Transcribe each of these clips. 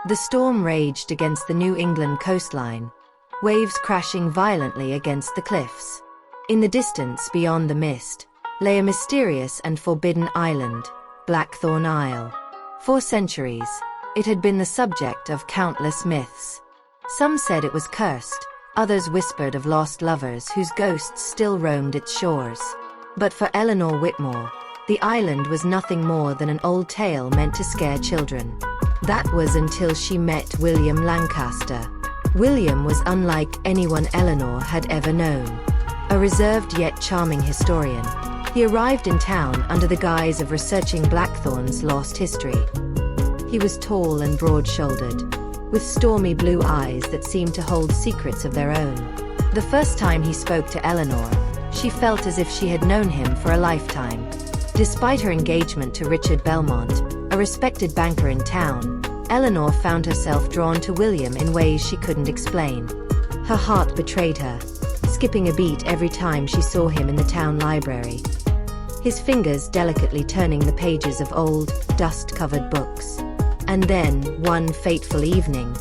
The storm raged against the New England coastline, waves crashing violently against the cliffs. In the distance beyond the mist, lay a mysterious and forbidden island, Blackthorn Isle. For centuries, it had been the subject of countless myths. Some said it was cursed, others whispered of lost lovers whose ghosts still roamed its shores. But for Eleanor Whitmore, the island was nothing more than an old tale meant to scare children. That was until she met William Lancaster. William was unlike anyone Eleanor had ever known. A reserved yet charming historian, he arrived in town under the guise of researching Blackthorn's lost history. He was tall and broad-shouldered, with stormy blue eyes that seemed to hold secrets of their own. The first time he spoke to Eleanor, she felt as if she had known him for a lifetime. Despite her engagement to Richard Belmont, a respected banker in town, Eleanor found herself drawn to William in ways she couldn't explain. Her heart betrayed her, skipping a beat every time she saw him in the town library, his fingers delicately turning the pages of old, dust-covered books. And then, one fateful evening,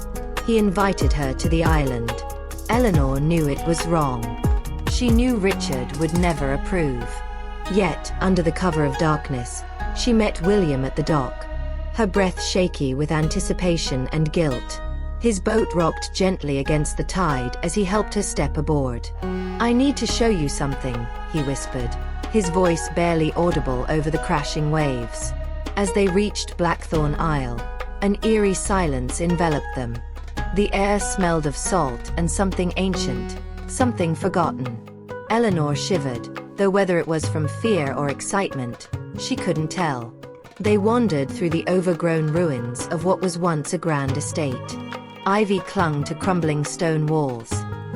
he invited her to the island. Eleanor knew it was wrong. She knew Richard would never approve. Yet, under the cover of darkness, she met William at the dock, her breath shaky with anticipation and guilt. His boat rocked gently against the tide as he helped her step aboard. "I need to show you something," he whispered, his voice barely audible over the crashing waves. As they reached Blackthorn Isle, an eerie silence enveloped them. The air smelled of salt and something ancient, something forgotten. Eleanor shivered, though whether it was from fear or excitement, she couldn't tell. They wandered through the overgrown ruins of what was once a grand estate. Ivy clung to crumbling stone walls,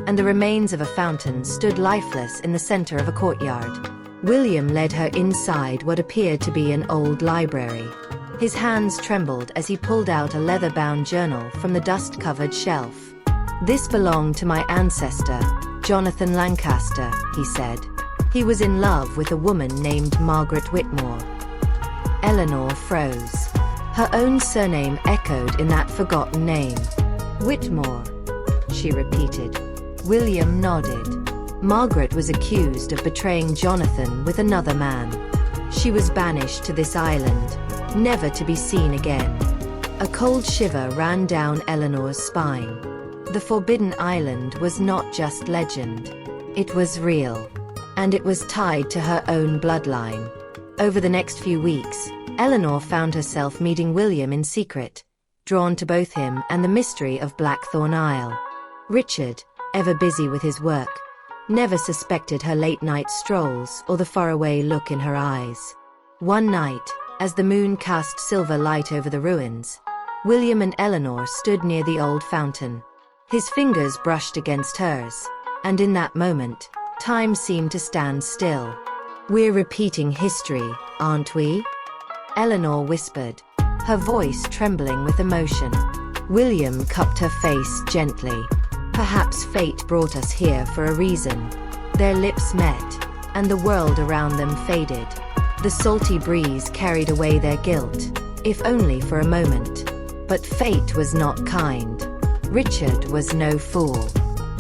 and the remains of a fountain stood lifeless in the center of a courtyard. William led her inside what appeared to be an old library. His hands trembled as he pulled out a leather-bound journal from the dust-covered shelf. "This belonged to my ancestor, Jonathan Lancaster," he said. "He was in love with a woman named Margaret Whitmore." Eleanor froze. Her own surname echoed in that forgotten name. "Whitmore," she repeated. William nodded. Margaret was accused of betraying Jonathan with another man. She was banished to this island, never to be seen again. A cold shiver ran down Eleanor's spine. The Forbidden Island was not just legend. It was real. And it was tied to her own bloodline. Over the next few weeks, Eleanor found herself meeting William in secret, drawn to both him and the mystery of Blackthorn Isle. Richard, ever busy with his work, never suspected her late-night strolls or the faraway look in her eyes. One night, as the moon cast silver light over the ruins, William and Eleanor stood near the old fountain. His fingers brushed against hers, and in that moment, time seemed to stand still. "We're repeating history, aren't we?" Eleanor whispered, her voice trembling with emotion. William cupped her face gently. "Perhaps fate brought us here for a reason." Their lips met, and the world around them faded. The salty breeze carried away their guilt, if only for a moment. But fate was not kind. Richard was no fool.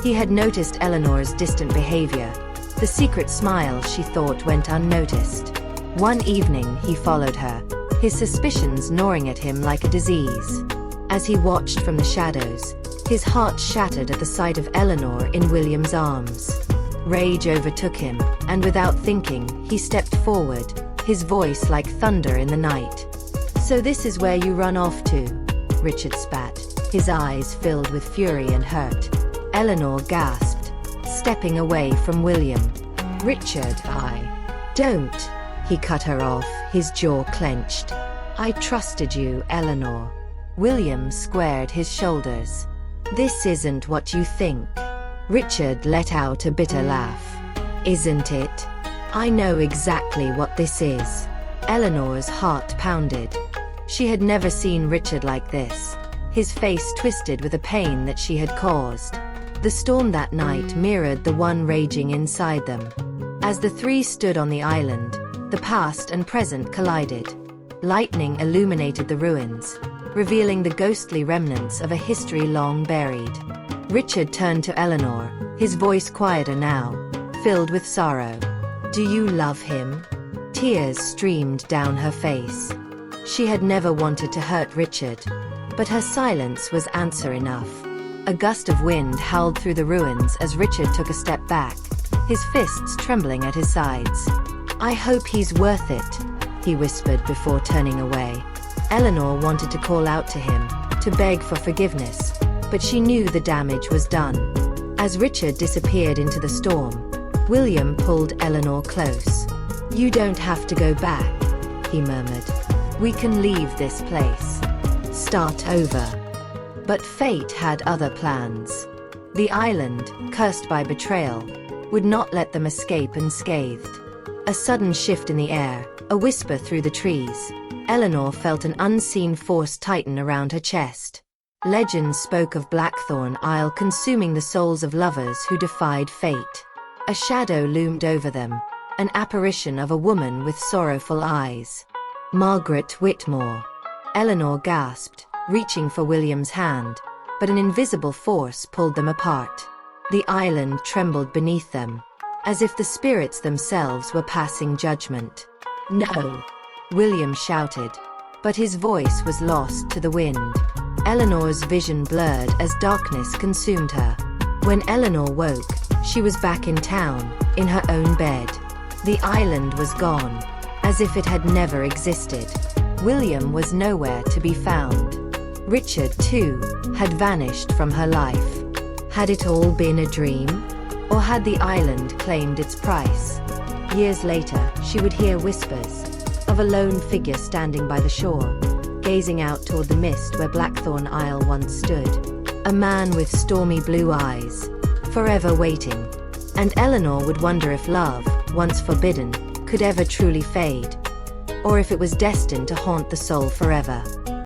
He had noticed Eleanor's distant behavior, the secret smile she thought went unnoticed. One evening he followed her, his suspicions gnawing at him like a disease. As he watched from the shadows, his heart shattered at the sight of Eleanor in William's arms. Rage overtook him, and without thinking, he stepped forward, his voice like thunder in the night. "So this is where you run off to?" Richard spat, his eyes filled with fury and hurt. Eleanor gasped, stepping away from William. "Richard, I don't," he cut her off, his jaw clenched. "I trusted you, Eleanor." William squared his shoulders. "This isn't what you think." Richard let out a bitter laugh. "Isn't it? I know exactly what this is." Eleanor's heart pounded. She had never seen Richard like this, his face twisted with the pain that she had caused. The storm that night mirrored the one raging inside them. As the three stood on the island, the past and present collided. Lightning illuminated the ruins, revealing the ghostly remnants of a history long buried. Richard turned to Eleanor, his voice quieter now, filled with sorrow. "Do you love him?" Tears streamed down her face. She had never wanted to hurt Richard, but her silence was answer enough. A gust of wind howled through the ruins as Richard took a step back, his fists trembling at his sides. "I hope he's worth it," he whispered before turning away. Eleanor wanted to call out to him, to beg for forgiveness, but she knew the damage was done. As Richard disappeared into the storm, William pulled Eleanor close. "You don't have to go back," he murmured. "We can leave this place. Start over." But fate had other plans. The island, cursed by betrayal, would not let them escape unscathed. A sudden shift in the air, a whisper through the trees. Eleanor felt an unseen force tighten around her chest. Legends spoke of Blackthorn Isle consuming the souls of lovers who defied fate. A shadow loomed over them, an apparition of a woman with sorrowful eyes. Margaret Whitmore. Eleanor gasped, reaching for William's hand, but an invisible force pulled them apart. The island trembled beneath them, as if the spirits themselves were passing judgment. "No!" William shouted, but his voice was lost to the wind. Eleanor's vision blurred as darkness consumed her. When Eleanor woke, she was back in town, in her own bed. The island was gone, as if it had never existed. William was nowhere to be found. Richard, too, had vanished from her life. Had it all been a dream? Or had the island claimed its price? Years later, she would hear whispers of a lone figure standing by the shore, gazing out toward the mist where Blackthorn Isle once stood. A man with stormy blue eyes, forever waiting. And Eleanor would wonder if love, once forbidden, could ever truly fade, or if it was destined to haunt the soul forever.